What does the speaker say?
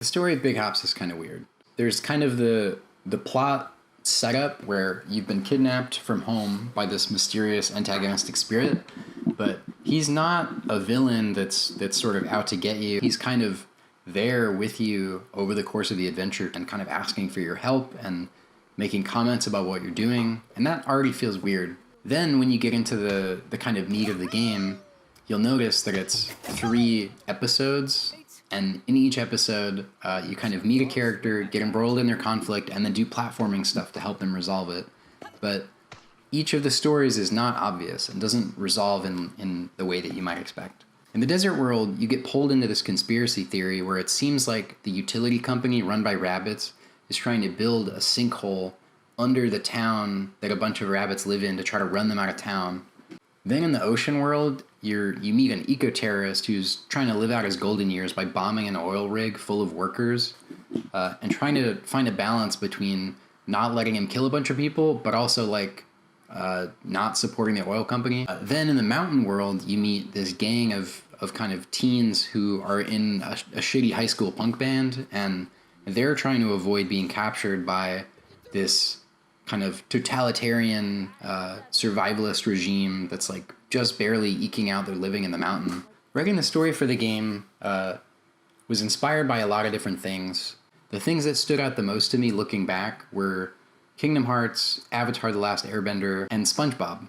The story of Big Hops is kind of weird. There's kind of the plot setup where you've been kidnapped from home by this mysterious antagonistic spirit, but he's not a villain that's sort of out to get you. He's kind of there with you over the course of the adventure and kind of asking for your help and making comments about what you're doing, and that already feels weird. Then when you get into the kind of meat of the game, you'll notice that it's 3 episodes, and in each episode, you kind of meet a character, get embroiled in their conflict, and then do platforming stuff to help them resolve it. But each of the stories is not obvious and doesn't resolve in the way that you might expect. In the desert world, you get pulled into this conspiracy theory where it seems like the utility company run by rabbits is trying to build a sinkhole under the town that a bunch of rabbits live in to try to run them out of town. Then in the ocean world, you meet an eco-terrorist who's trying to live out his golden years by bombing an oil rig full of workers and trying to find a balance between not letting him kill a bunch of people, but also not supporting the oil company. Then in the mountain world, you meet this gang of kind of teens who are in a shitty high school punk band, and they're trying to avoid being captured by this kind of totalitarian survivalist regime that's like just barely eking out their living in the mountain. Writing the story for the game was inspired by a lot of different things. The things that stood out the most to me looking back were Kingdom Hearts, Avatar: The Last Airbender, and SpongeBob.